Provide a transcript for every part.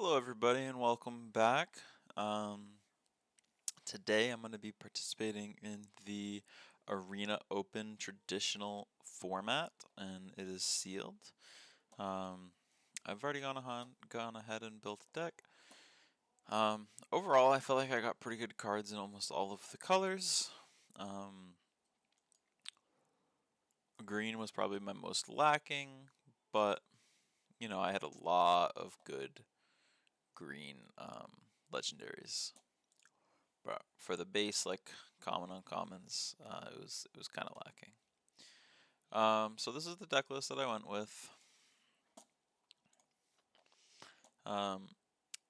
Hello, everybody, and welcome back. Um, Today, I'm going to be participating in the Arena Open traditional format, and it is sealed. I've already gone ahead and built a deck. Overall, I feel like I got pretty good cards in almost all of the colors. Um, Green was probably my most lacking, but I had a lot of good green legendaries. But for the base, like common uncommons, it was kind of lacking. So this is the deck list that I went with. Um,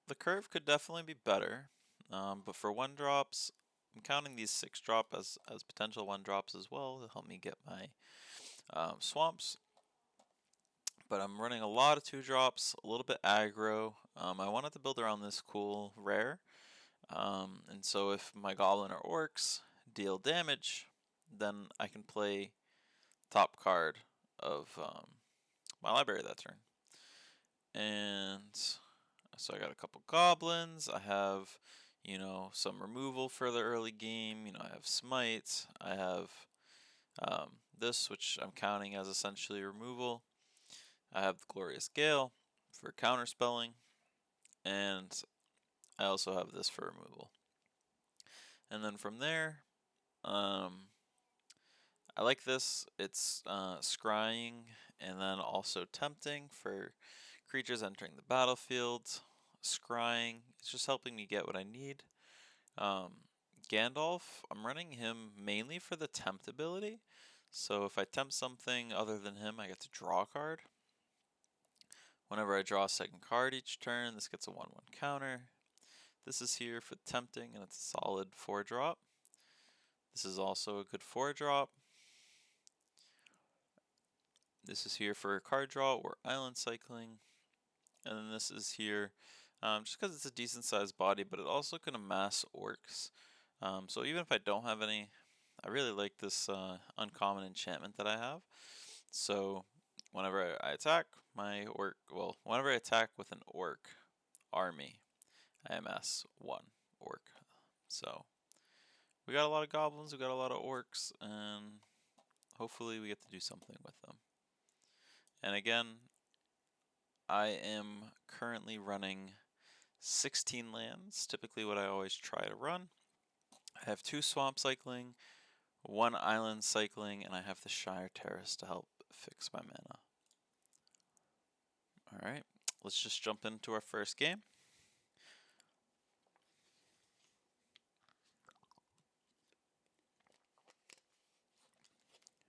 the curve could definitely be better, but for one drops, I'm counting these 6-drop as potential one drops as well to help me get my swamps. But I'm running a lot of 2-drops, a little bit aggro. I wanted to build around this cool rare. And so if my goblin or orcs deal damage, then I can play top card of my library that turn. And so I got a couple goblins. I have, some removal for the early game. I have smite. I have this, which I'm counting as essentially removal. I have the Glorious Gale for counterspelling. And I also have this for removal. And then from there, I like this. It's scrying and then also tempting for creatures entering the battlefield. Scrying, it's just helping me get what I need. Um, Gandalf, I'm running him mainly for the tempt ability. So if I tempt something other than him, I get to draw a card. Whenever I draw a second card each turn, this gets a 1/1 counter. This is here for tempting, and it's a solid 4-drop. This is also a good 4-drop. This is here for a card draw or island cycling. And then this is here just because it's a decent sized body, but it also can amass orcs. So even if I don't have any, I really like this uncommon enchantment that I have. So whenever I attack my orc, well, whenever I attack with an orc army, I amass 1 orc. So we got a lot of goblins, we got a lot of orcs, and hopefully we get to do something with them. And again, I am currently running 16 lands, typically what I always try to run. I have 2 swamp cycling, 1 island cycling, and I have the Shire Terrace to help fix my mana. Alright, let's just jump into our first game.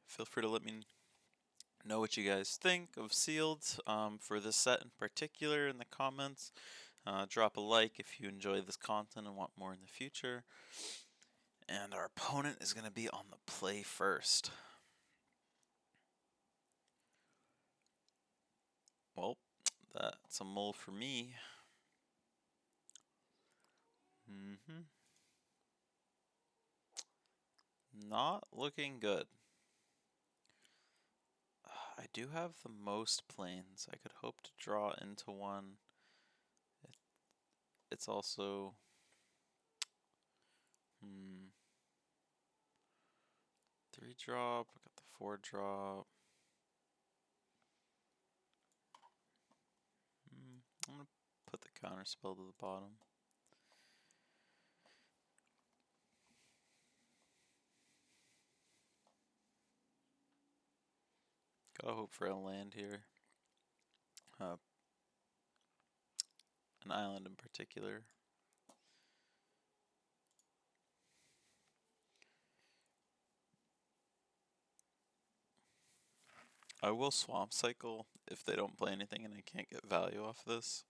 Feel free to let me know what you guys think of Sealed for this set in particular in the comments. Drop a like if you enjoy this content and want more in the future. And our opponent is going to be on the play first. Well, that's a mole for me. Not looking good. I do have the most planes. I could hope to draw into one. It's also... 3-drop, I got the 4-drop. I'm going to put the counter spell to the bottom. Gotta hope for a land here. An island in particular. I will swamp cycle if they don't play anything and I can't get value off this.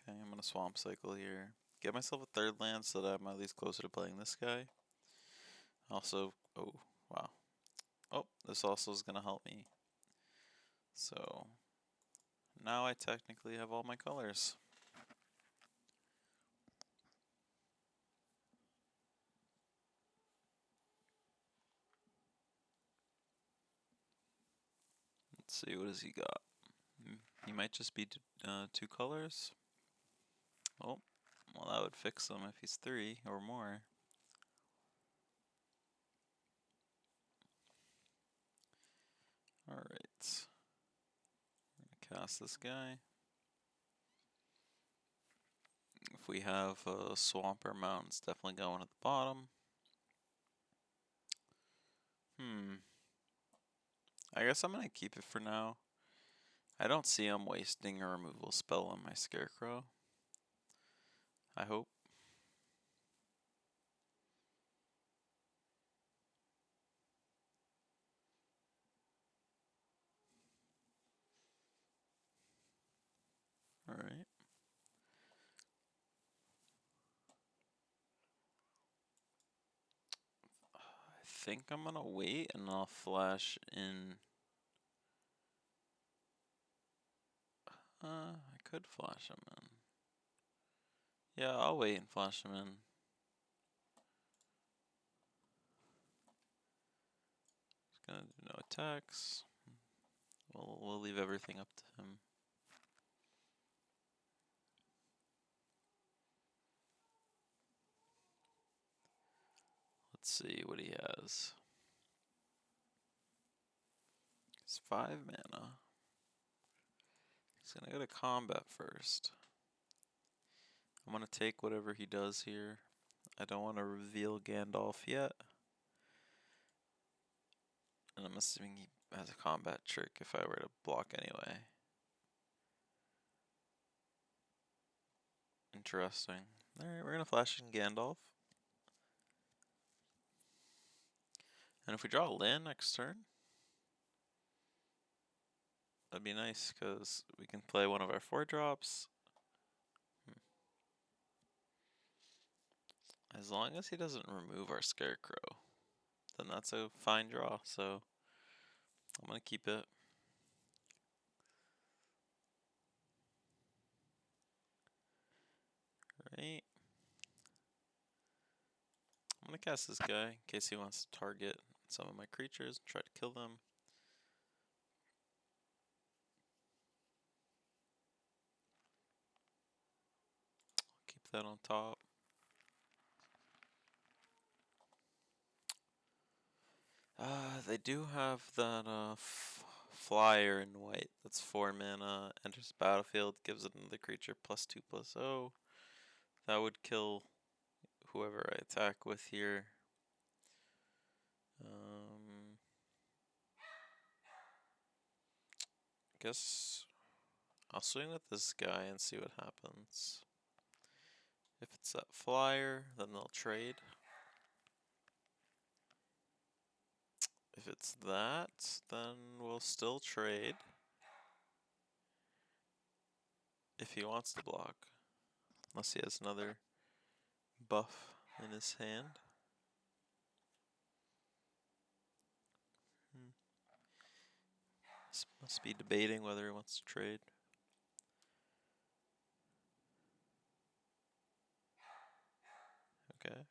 Okay, I'm gonna swamp cycle here. Get myself a 3rd land so that I'm at least closer to playing this guy. Also, oh, wow. Oh, this also is gonna help me. So, now I technically have all my colors. Let's see, what has he got? He might just be 2 colors. Oh, well that would fix him if he's 3 or more. Alright. I'm gonna cast this guy. If we have a Swamper Mountain, it's definitely going at the bottom. I guess I'm gonna keep it for now. I don't see him wasting a removal spell on my Scarecrow. I hope. Alright. I think I'm gonna wait and I'll flash in. I could flash him in. Yeah, I'll wait and flash him in. He's gonna do no attacks. We'll leave everything up to him. Let's see what he has. It's 5 mana. He's gonna go to combat first. I'm gonna take whatever he does here. I don't want to reveal Gandalf yet. And I'm assuming he has a combat trick if I were to block anyway. Interesting. Alright, we're gonna flash in Gandalf. And if we draw a land next turn, that'd be nice because we can play one of our 4-drops. As long as he doesn't remove our Scarecrow, then that's a fine draw, so I'm gonna keep it. Right. I'm gonna cast this guy in case he wants to target some of my creatures and try to kill them. Keep that on top. They do have that flyer in white. That's 4 mana. Enters the battlefield, gives another creature +2/+0. That would kill whoever I attack with here. Guess I'll swing with this guy and see what happens. If it's that flyer, then they'll trade. If it's that, then we'll still trade. If he wants to block. Unless he has another buff in his hand. Must be debating whether he wants to trade. Okay.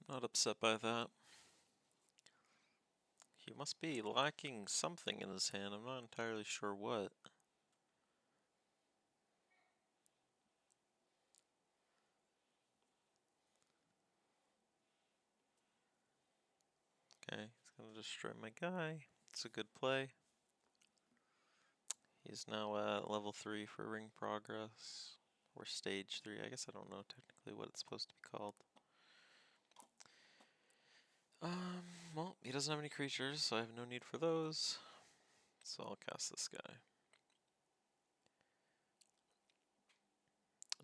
Not upset by that. He must be lacking something in his hand. I'm not entirely sure what. Okay, he's gonna destroy my guy. It's a good play. He's now at level 3 for ring progress. Or stage 3. I guess I don't know technically what it's supposed to be called. Well, he doesn't have any creatures, so I have no need for those. So I'll cast this guy.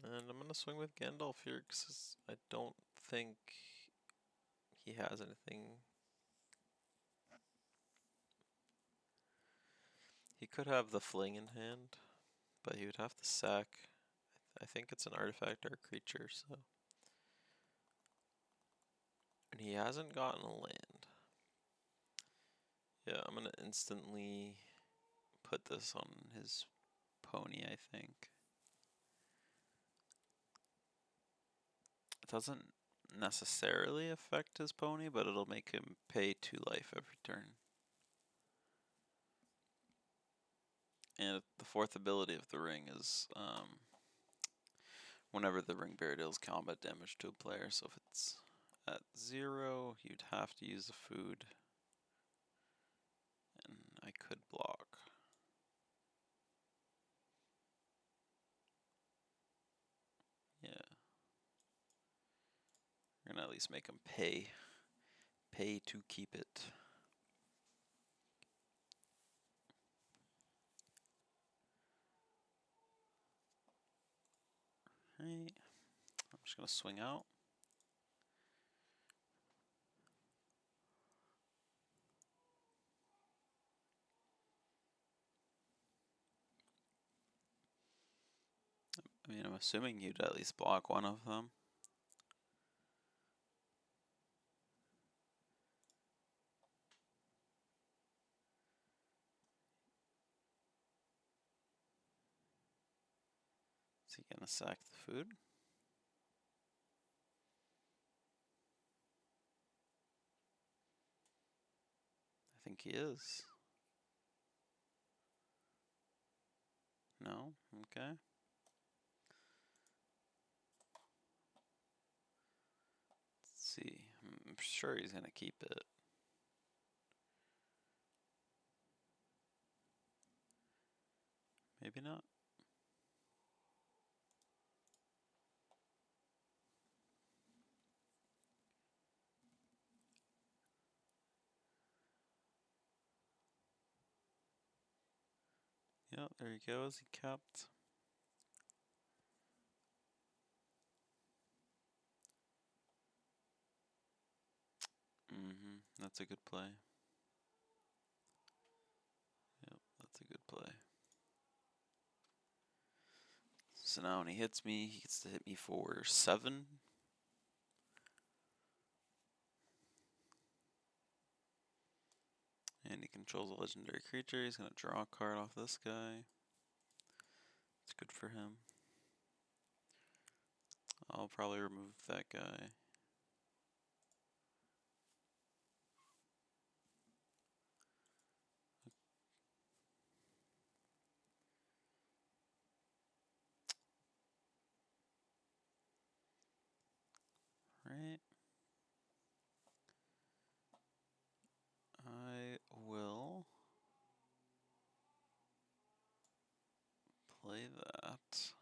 And I'm gonna swing with Gandalf here, because I don't think he has anything. He could have the fling in hand, but he would have to sack. I think it's an artifact or a creature, so. And he hasn't gotten a land. Yeah, I'm gonna instantly put this on his pony, I think. It doesn't necessarily affect his pony, but it'll make him pay 2 life every turn. And the fourth ability of the ring is whenever the ring bearer deals combat damage to a player. So if it's at 0, you'd have to use the food. And I could block. Yeah. We're gonna at least make him pay. Pay to keep it. Right. I'm just gonna swing out. I mean, I'm assuming you'd at least block one of them. Is he gonna sack the food? I think he is. No? Okay. Let's see. I'm sure he's gonna keep it. Maybe not. Yep, there he goes. He kept. That's a good play. Yep, that's a good play. So now when he hits me, he gets to hit me for 7. And he controls a legendary creature. He's gonna draw a card off this guy. It's good for him. I'll probably remove that guy. Right. I will play that.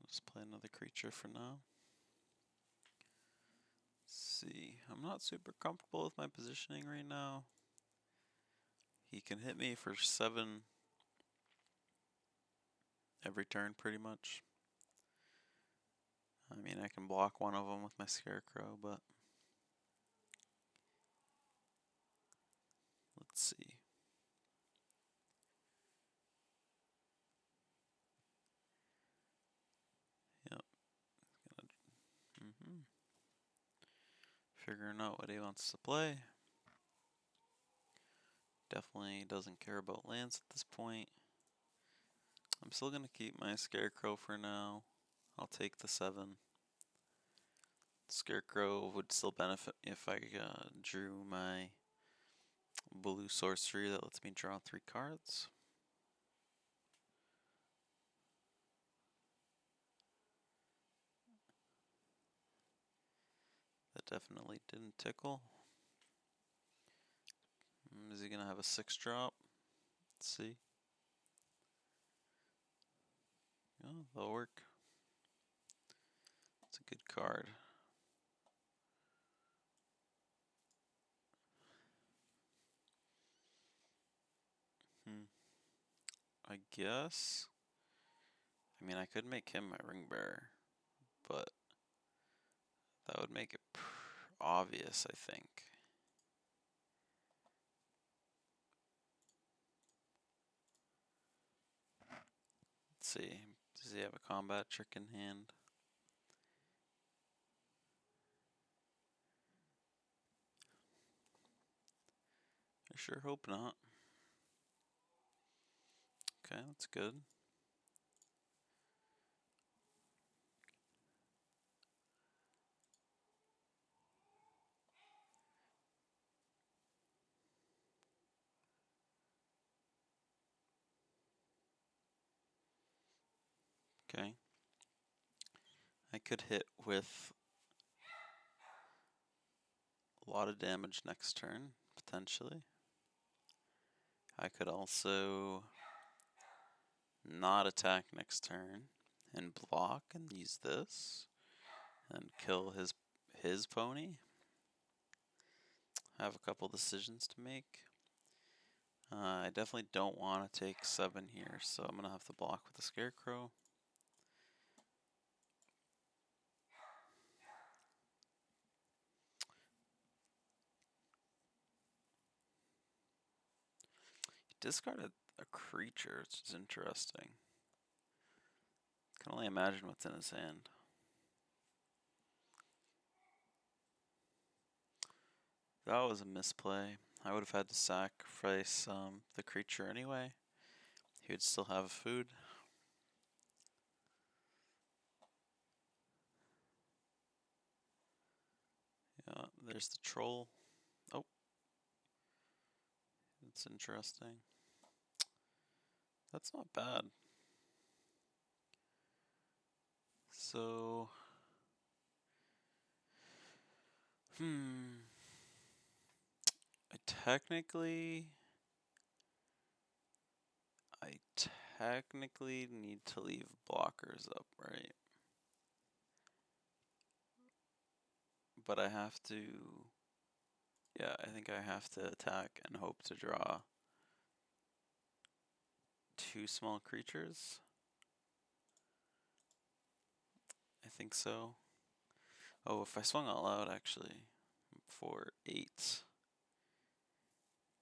Just play another creature for now. Let's see. I'm not super comfortable with my positioning right now. He can hit me for 7 every turn pretty much. I mean, I can block one of them with my Scarecrow, but let's see. Yep. Figuring out what he wants to play. Definitely doesn't care about lands at this point. I'm still going to keep my Scarecrow for now. I'll take the 7. Scarecrow would still benefit me if I drew my blue sorcery that lets me draw 3 cards. That definitely didn't tickle. Is he going to have a 6-drop? Let's see. Oh, that'll work. It's a good card. I guess. I mean, I could make him my ring bearer, but that would make it obvious, I think. Let's see. Does he have a combat trick in hand? I sure hope not. Okay, that's good. Okay. I could hit with a lot of damage next turn, potentially. I could also not attack next turn and block and use this and kill his pony. I have a couple decisions to make. I definitely don't want to take 7 here, so I'm going to have to block with the Scarecrow. He discarded a creature, which is interesting. Can only imagine what's in his hand. That was a misplay. I would have had to sacrifice the creature anyway. He would still have food. Yeah, there's the troll. Oh, that's interesting. That's not bad. So, I technically need to leave blockers up, right? But I have to, yeah, I think I have to attack and hope to draw 2 small creatures. I think so. Oh, if I swung out loud, actually, for 8.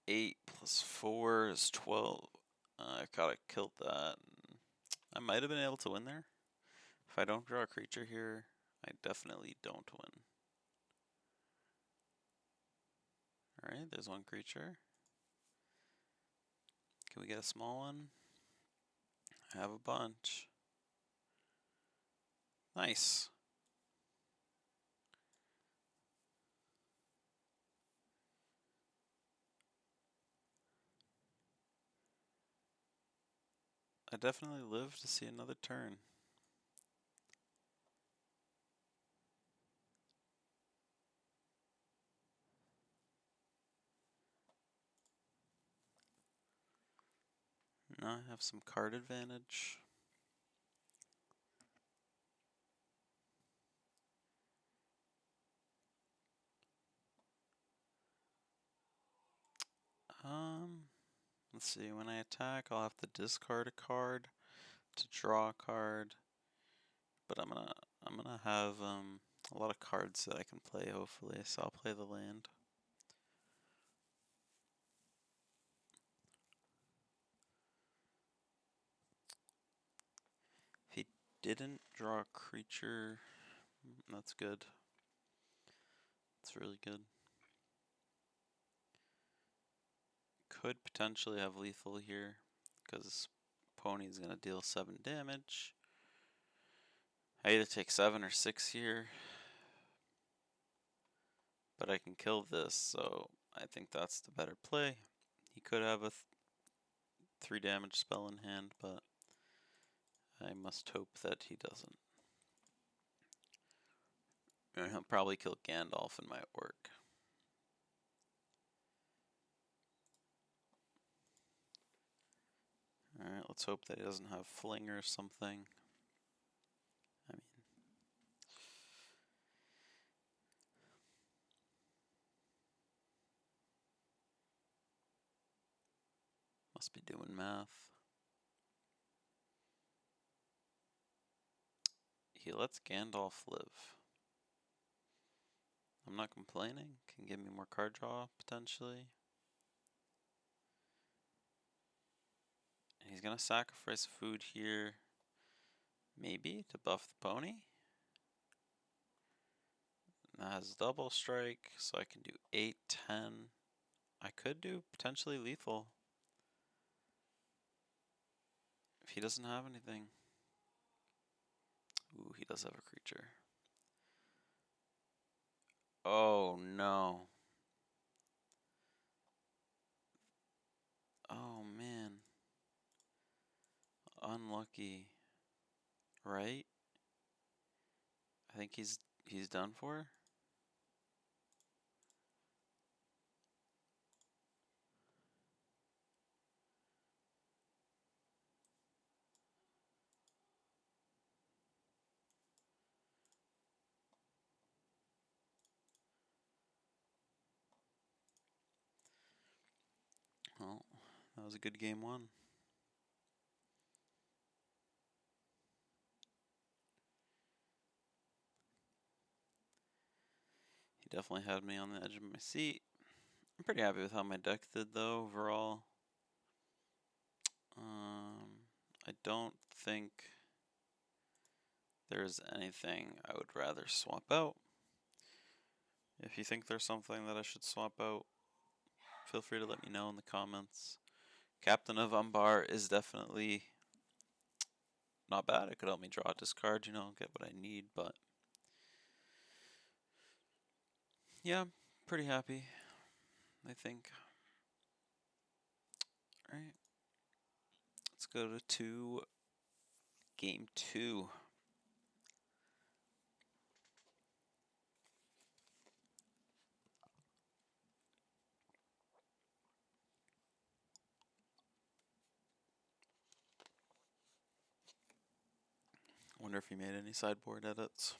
8 plus 4 is 12. I gotta killed that. I might have been able to win there. If I don't draw a creature here, I definitely don't win. Alright, there's one creature. Can we get a small one? I have a bunch. Nice. I definitely live to see another turn. Now I have some card advantage. Let's see, when I attack, I'll have to discard a card to draw a card. But I'm gonna have a lot of cards that I can play, hopefully, so I'll play the land. If he didn't draw a creature, that's good. It's really good. Could potentially have lethal here, because pony's gonna deal 7 damage. I either take 7 or 6 here, but I can kill this, so I think that's the better play. He could have a 3 damage spell in hand, but I must hope that he doesn't. And he'll probably kill Gandalf and might work. Alright, let's hope that he doesn't have Fling or something. I mean, must be doing math. He lets Gandalf live. I'm not complaining. Can give me more card draw, potentially. And he's gonna sacrifice food here. Maybe to buff the pony. That has double strike, so I can do 8, 10. I could do potentially lethal. If he doesn't have anything. Ooh, he does have a creature. Oh no. Oh man. Unlucky. right? I think he's done for. Well, that was a good game one. He definitely had me on the edge of my seat. I'm pretty happy with how my deck did though overall. I don't think there's anything I would rather swap out. If you think there's something that I should swap out, feel free to let me know in the comments. Captain of Umbar is definitely not bad. It could help me draw a discard, get what I need, but yeah, I'm pretty happy, I think. Alright. Let's go to game 2. Wonder if he made any sideboard edits.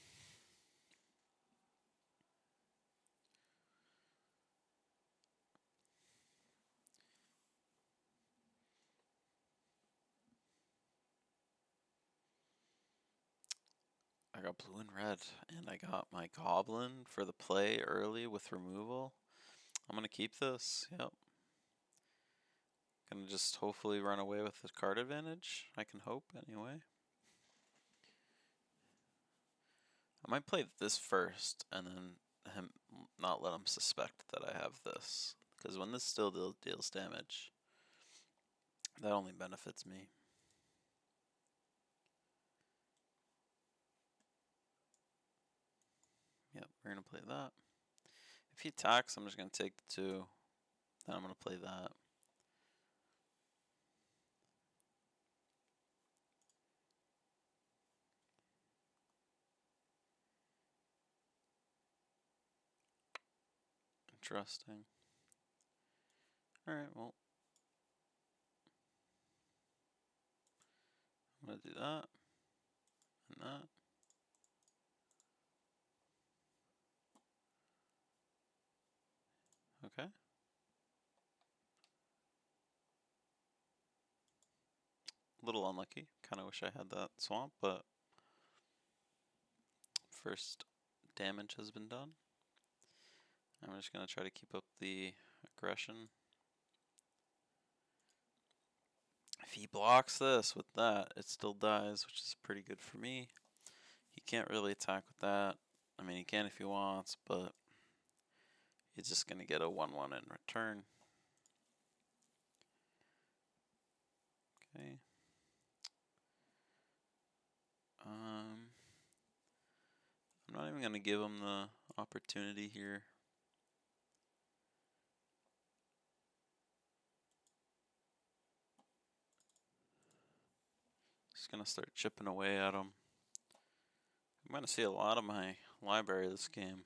I got blue and red, and I got my goblin for the play early with removal. I'm gonna keep this, yep. Gonna just hopefully run away with the card advantage. I can hope, anyway. I might play this first, and then not let him suspect that I have this. Because when this still deals damage, that only benefits me. Yep, we're gonna play that. If he attacks, I'm just gonna take the 2. Then I'm gonna play that. Interesting. Alright, well. I'm gonna do that. And that. Okay. A little unlucky. Kinda wish I had that swamp, but first damage has been done. I'm just gonna try to keep up the aggression. If he blocks this with that, it still dies, which is pretty good for me. He can't really attack with that. I mean, he can if he wants, but he's just gonna get a 1/1 in return. Okay. I'm not even gonna give him the opportunity here. Just gonna start chipping away at him. I'm gonna see a lot of my library this game.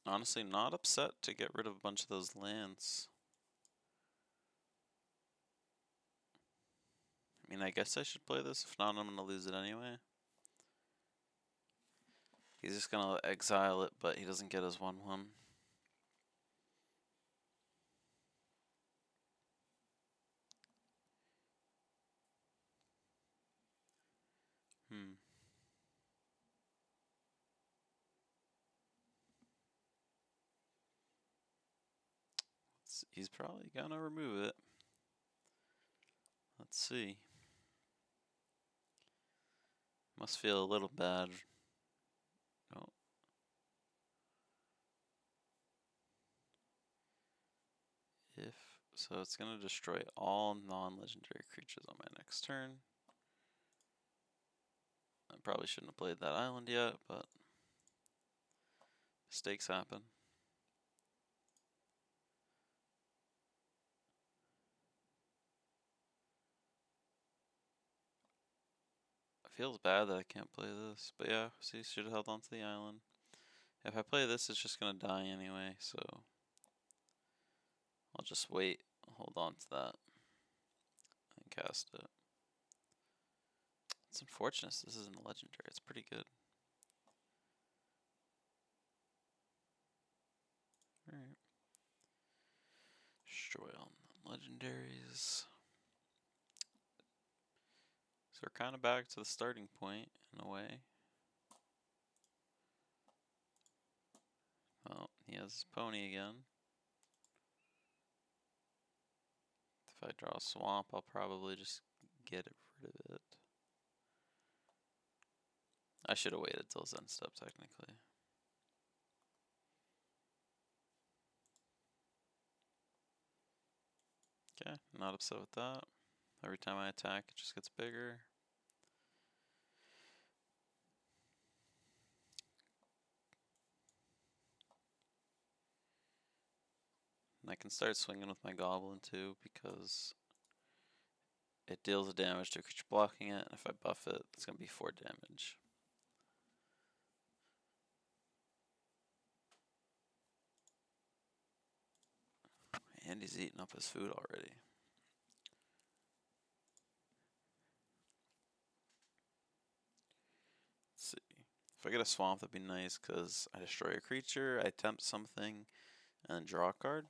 Honestly, not upset to get rid of a bunch of those lands. I mean, I guess I should play this. If not, I'm gonna lose it anyway. He's just gonna exile it, but he doesn't get his 1/1. He's probably gonna remove it. Let's see. Must feel a little bad. No. So it's gonna destroy all non-legendary creatures on my next turn. I probably shouldn't have played that island yet, but mistakes happen. feels bad that I can't play this. But yeah, see, should have held on to the island. If I play this, it's just gonna die anyway, so I'll just wait, hold on to that, and cast it. It's unfortunate this isn't a legendary. It's pretty good. Alright. Destroy all legendaries. So we're kind of back to the starting point in a way. Well, he has his pony again. If I draw a swamp, I'll probably just get rid of it. I should have waited till his end step, technically. Okay, not upset with that. Every time I attack, it just gets bigger. And I can start swinging with my goblin too, because it deals damage to a creature blocking it, and if I buff it, it's going to be 4 damage. And he's eating up his food already. Let's see. If I get a swamp, that'd be nice, because I destroy a creature, I tempt something, and then draw a card.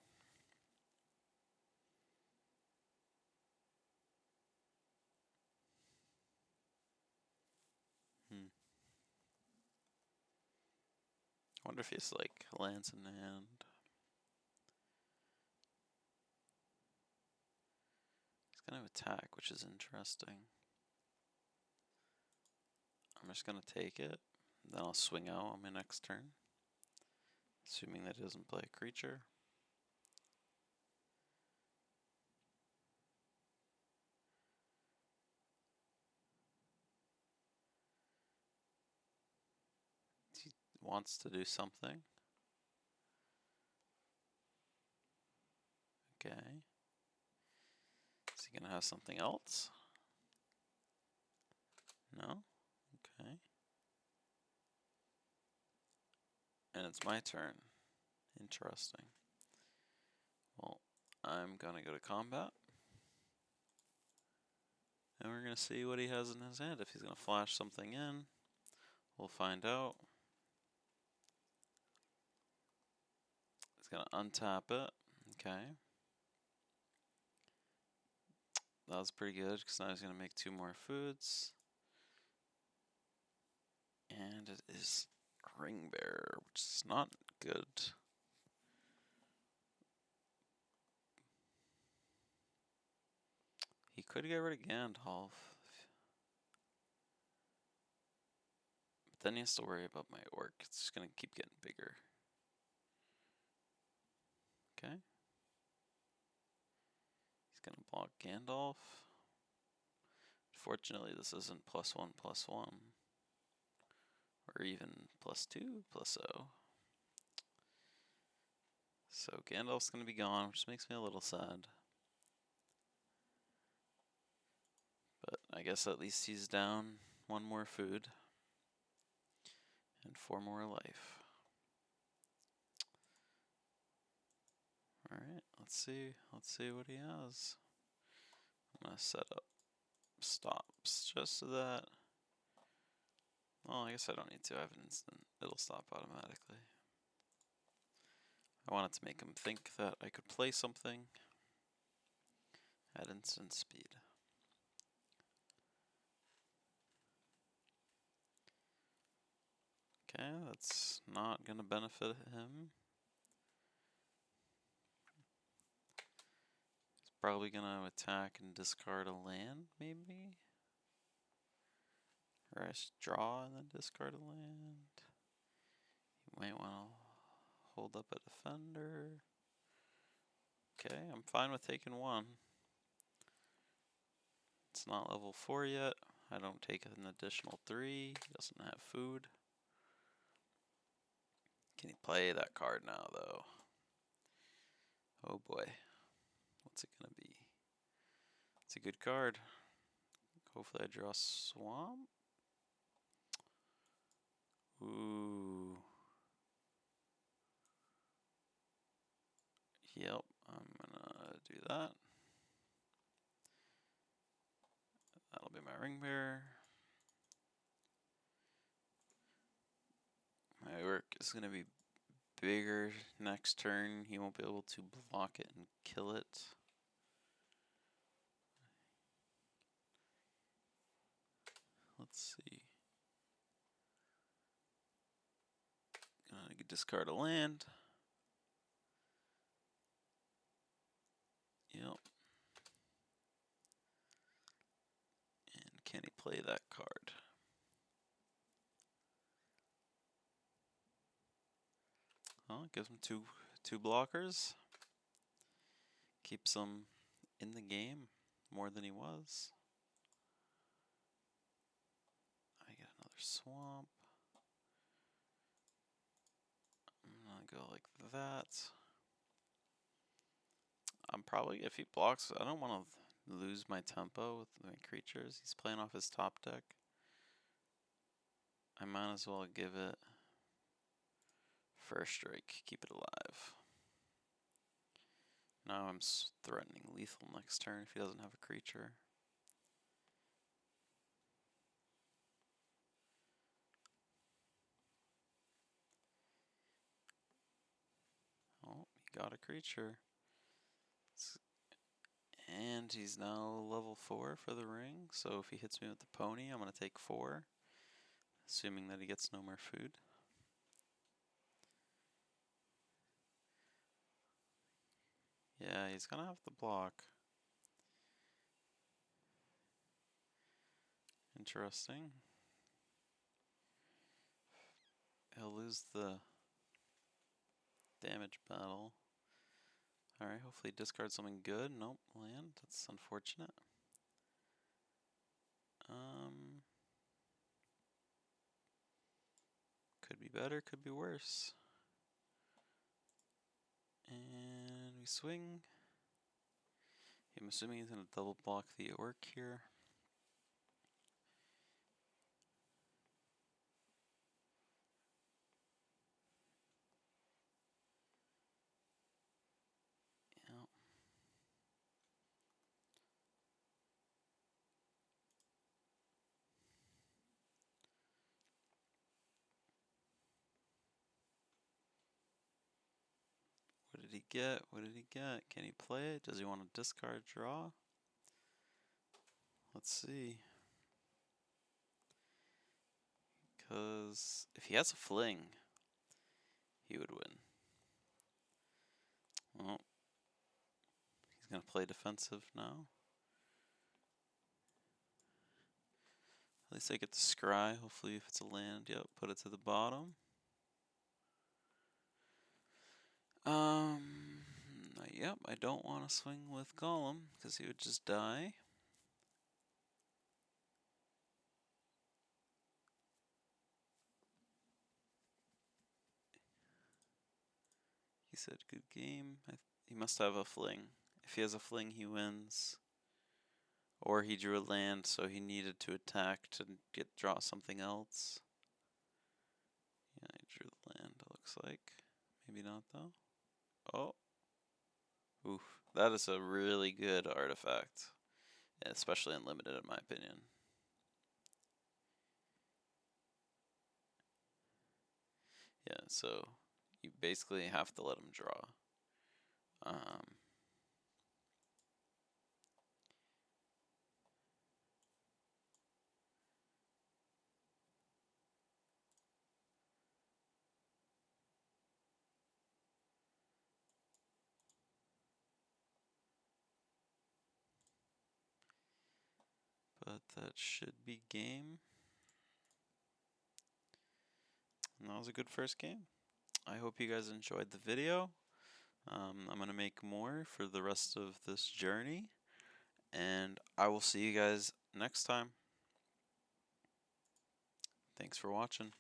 I wonder if he's like lands in hand. He's gonna attack, which is interesting. I'm just gonna take it, then I'll swing out on my next turn, assuming that he doesn't play a creature. He wants to do something. Okay. Is he gonna have something else? No? Okay. And it's my turn. Interesting. Well, I'm gonna go to combat. And we're gonna see what he has in his hand. If he's gonna flash something in, we'll find out. He's gonna untap it. Okay. That was pretty good, because now he's gonna make 2 more foods. And it is Ring Bearer, which is not good. He could get rid of Gandalf. But then he has to worry about my orc. It's just gonna keep getting bigger. Okay. He's gonna block Gandalf. Fortunately, this isn't +1/+1. Or even +2/0. So Gandalf's gonna be gone, which makes me a little sad. But I guess at least he's down 1 more food. And 4 more life. Alright, let's see what he has. I'm gonna set up stops just so that, well, I guess I don't need to. I have an instant. It'll stop automatically. I wanted to make him think that I could play something at instant speed. Okay, that's not gonna benefit him. He's probably gonna attack and discard a land, maybe? Or I should draw and then discard a land. You might want to hold up a defender. Okay, I'm fine with taking 1. It's not level 4 yet. I don't take an additional 3. He doesn't have food. Can he play that card now, though? Oh boy. What's it gonna be? It's a good card. Hopefully I draw Swamp. Ooh. Yep, I'm gonna do that. That'll be my ring bearer. My work is gonna be bigger next turn. He won't be able to block it and kill it. Let's see. Gonna discard a land. Yep. And can he play that card? Well, it gives him two blockers. Keeps him in the game more than he was. I get another swamp. I'm gonna go like that. I'm probably, if he blocks, I don't want to lose my tempo with my creatures. He's playing off his top deck. I might as well give it first strike, keep it alive. Now I'm threatening lethal next turn if he doesn't have a creature. Oh, he got a creature. And he's now level 4 for the ring, so if he hits me with the pony, I'm going to take 4, assuming that he gets no more food. Yeah, he's going to have to block. Interesting. He'll lose the damage battle. Alright, hopefully discard something good. Nope, land. That's unfortunate. Could be better, could be worse. And we swing. I'm assuming he's going to double block the orc here. Yep. What did he get? What did he get? Can he play it? Does he want to discard draw? Let's see. Because if he has a fling, he would win. Well, he's going to play defensive now. At least I get to scry. Hopefully if it's a land, yep, put it to the bottom. Yep, I don't want to swing with Golem because he would just die. He said good game. He must have a fling. If he has a fling, he wins. Or he drew a land, so he needed to attack to draw something else. Yeah, he drew the land, it looks like. Maybe not, though. Oh. Oof. That is a really good artifact. Especially unlimited, in my opinion. Yeah, so you basically have to let him draw. But that should be game. And that was a good first game. I hope you guys enjoyed the video. I'm going to make more for the rest of this journey. And I will see you guys next time. Thanks for watching.